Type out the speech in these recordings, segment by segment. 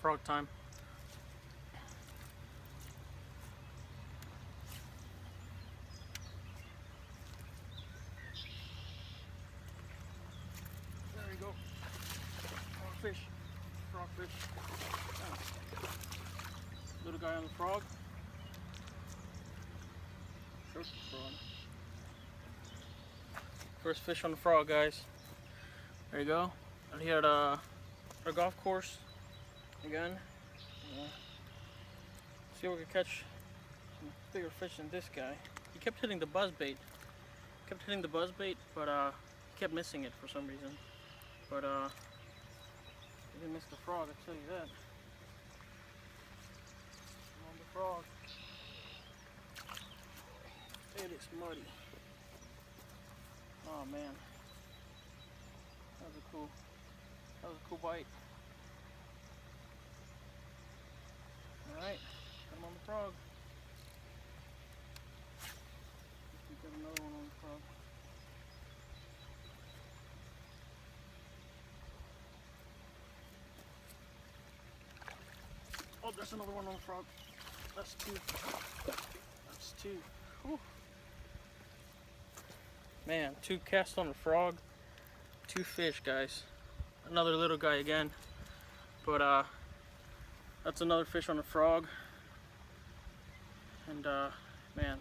frog time. There we go. Frogfish. Frogfish. Oh. Little guy on the frog. First frog. First fish on the frog, guys. There you go. Out here at our golf course again. See if we can catch some bigger fish than this guy. He kept hitting the buzzbait. But he kept missing it for some reason. But he didn't miss the frog, I tell you that. I'm on the frog. It is muddy. Oh man. That was a cool bite. Alright, got him on the frog. We got another one on the frog. Oh, there's another one on the frog. That's two. That's two. Whew. Man, 2 casts on the frog, 2 fish, guys. Another little guy again, but that's another fish on the frog. And man,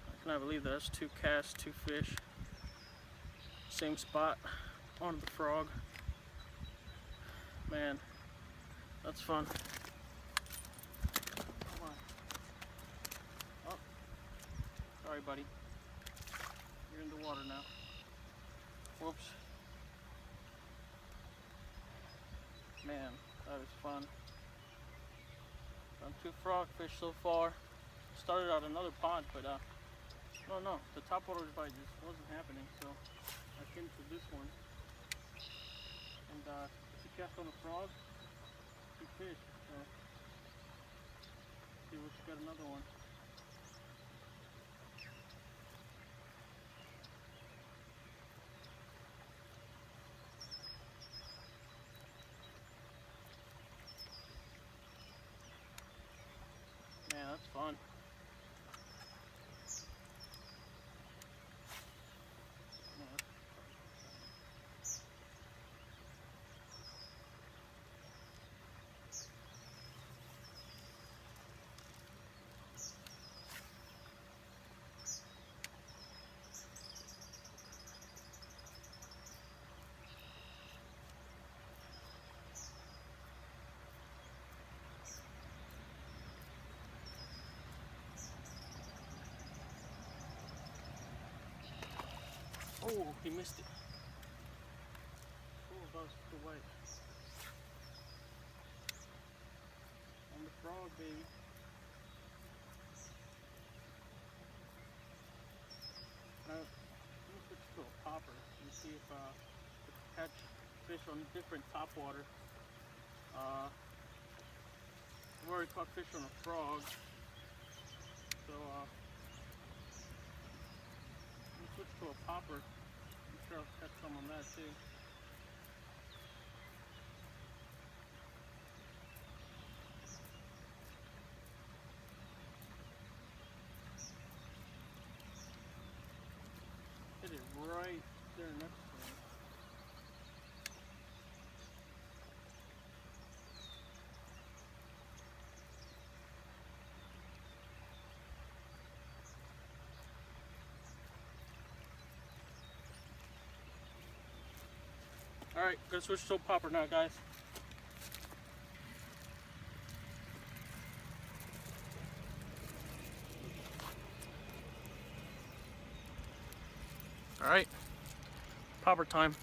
I cannot believe that. That's 2 casts, 2 fish, same spot on the frog. Man, that's fun. Come on. Oh, sorry, buddy. You're in the water now. Whoops. Man, that was fun. Done 2 frogfish so far. Started out another pond, but no, the topwater bite just wasn't happening, so I came to this one. And 2 cast on a frog, 2 fish. So see if we got another one. Man, that's fun. Oh, he missed it. Oh, that was too white. On the frog, baby. Now, let me switch to a popper and see if we can catch fish on different topwater. I've already caught fish on a frog, so switch to a popper. I'm sure I'll catch some on that too. Hit it right there next to it. Alright, gonna switch to a popper now, guys. Alright, popper time.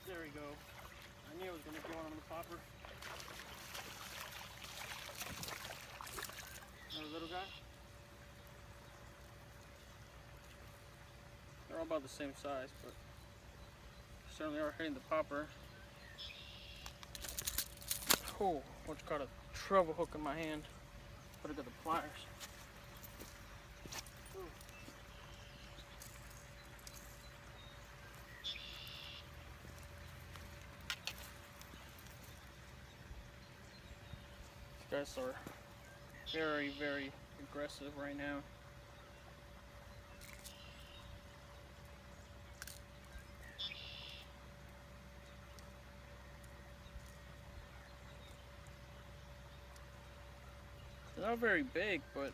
There we go. I knew it was gonna go on the popper. Another little guy. They're all about the same size, but certainly are hitting the popper. Oh, what's got a treble hook in my hand. Gotta get the pliers. Ooh. These guys are very, very aggressive right now. They're not very big, but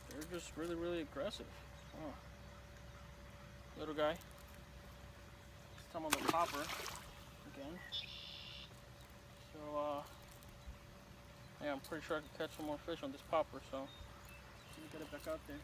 they're just really, really aggressive. Oh. Little guy. This time on the popper again. So, yeah, I'm pretty sure I can catch some more fish on this popper, so let me get it back out there.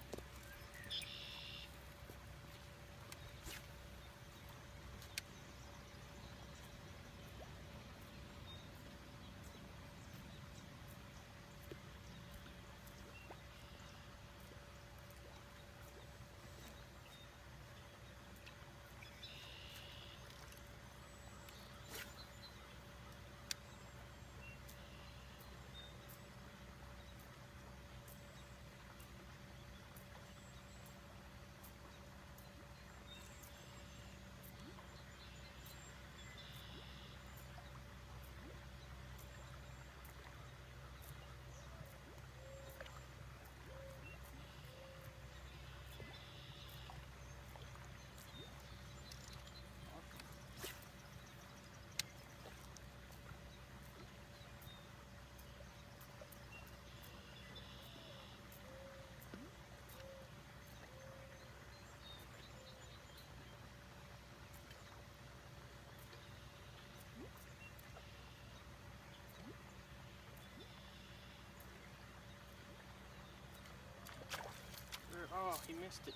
Oh, he missed it.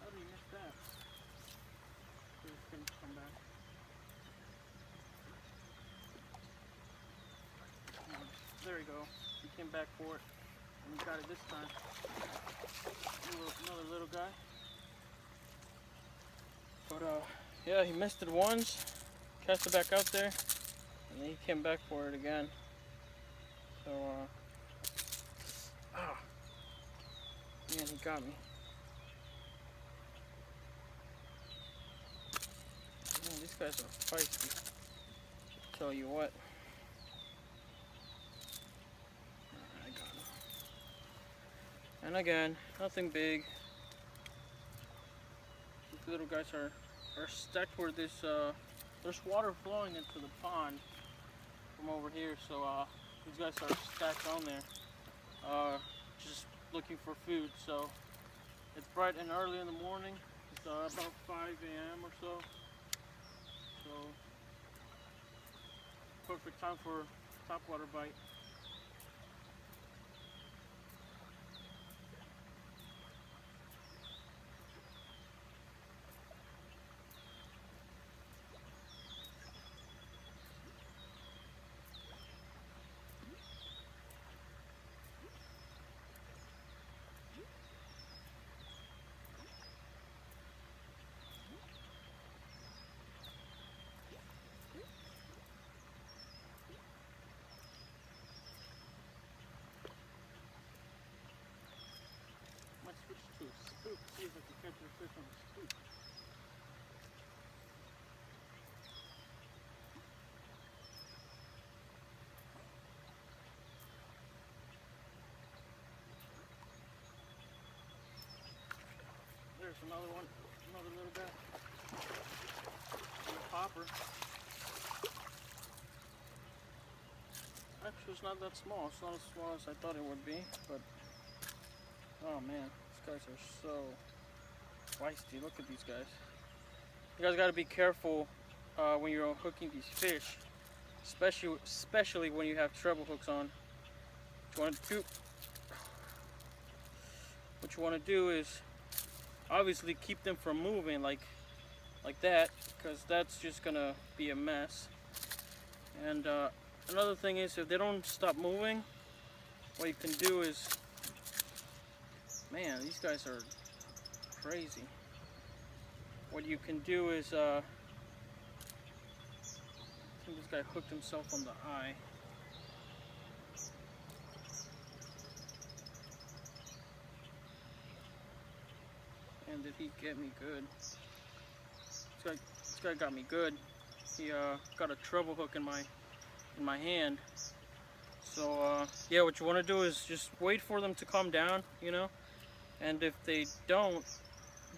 How did he miss that? He's gonna come back. There we go. He came back for it, and he got it this time. Another little guy. But yeah, he missed it once, cast it back out there, and then he came back for it again. So man, he got me. Man, these guys are feisty. Tell you what. I got him. And again, nothing big. These little guys are stacked where this there's water flowing into the pond from over here, so these guys are stacked on there. Just looking for food. So it's bright and early in the morning. It's about 5 a.m. or so. So perfect time for topwater bite. Switch to a scoop, see if I can catch a fish on a scoop. There's another one, another little guy. A popper. Actually, it's not that small. It's not as small as I thought it would be, but oh man. These guys are so feisty. Look at these guys. You guys got to be careful when you're hooking these fish, especially when you have treble hooks on. What you want to do is obviously keep them from moving like that, because that's just gonna be a mess. And another thing is, if they don't stop moving, what you can do is, man, these guys are crazy. What you can do is, I think this guy hooked himself on the eye. man, did he get me good. This guy got me good. He got a treble hook in my hand. So yeah, what you want to do is just wait for them to calm down, you know, and if they don't,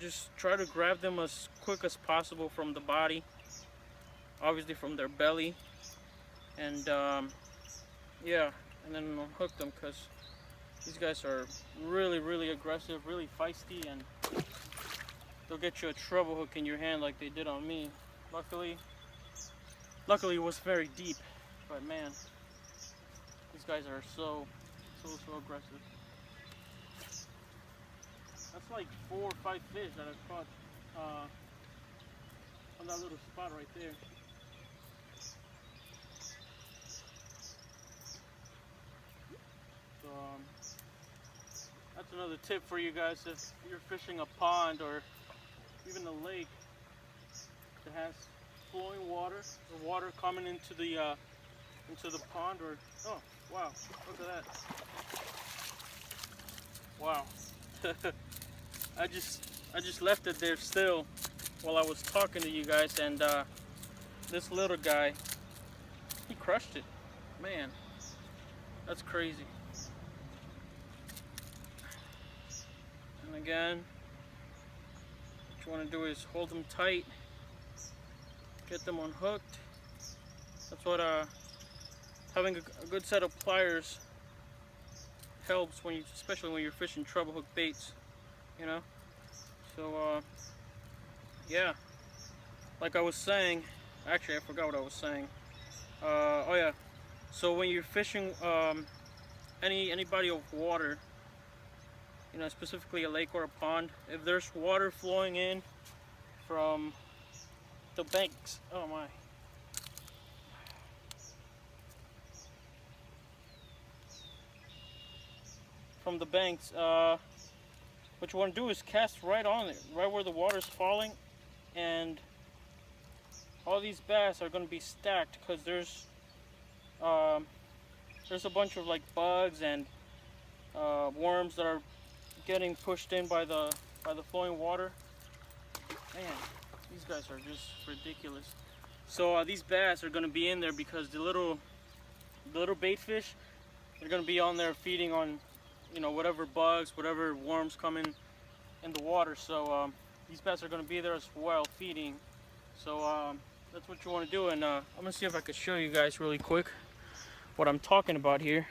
just try to grab them as quick as possible from the body, obviously from their belly, and yeah, and then unhook them, because these guys are really aggressive, really feisty, and they'll get you a treble hook in your hand like they did on me. Luckily it was very deep, but man, these guys are so aggressive. That's like 4 or 5 fish that I caught on that little spot right there. So that's another tip for you guys if you're fishing a pond or even a lake that has flowing water or water coming into the pond, or oh wow, look at that. Wow. I just left it there still while I was talking to you guys, and this little guy, he crushed it. Man, that's crazy. And again, what you want to do is hold them tight, get them unhooked. That's what having a good set of pliers helps when especially when you're fishing treble hook baits, you know. So yeah, like I was saying, actually I forgot what I was saying. Oh yeah, so when you're fishing any body of water, you know, specifically a lake or a pond, if there's water flowing in from the banks, oh my, from the banks, what you want to do is cast right on it, right where the water's falling, and all these bass are going to be stacked because there's a bunch of like bugs and worms that are getting pushed in by the flowing water. Man, these guys are just ridiculous. So these bass are going to be in there because the little bait fish, they're going to be on there feeding on, you know, whatever bugs, whatever worms come in the water. So these bass are going to be there as well, feeding. So that's what you want to do. And I'm going to see if I could show you guys really quick what I'm talking about here.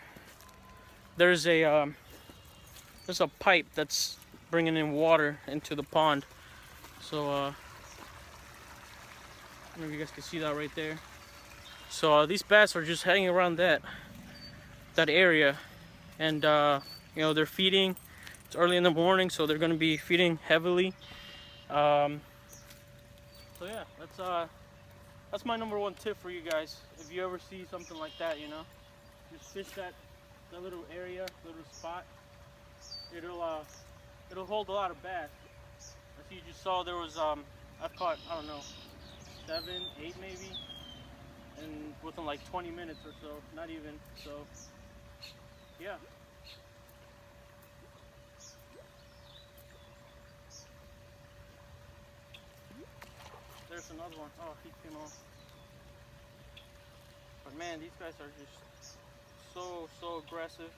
There's a pipe that's bringing in water into the pond. So I don't know if you guys can see that right there. So these bass are just hanging around that area, and you know, they're feeding. It's early in the morning, so they're going to be feeding heavily. So yeah, that's my number one tip for you guys. If you ever see something like that, you know, just fish that little area, little spot. It'll hold a lot of bass. As you just saw, there was I've caught, I don't know, 7, 8 maybe, and within like 20 minutes or so, not even. So yeah. There's another one. Oh, he came off. But man, these guys are just so aggressive.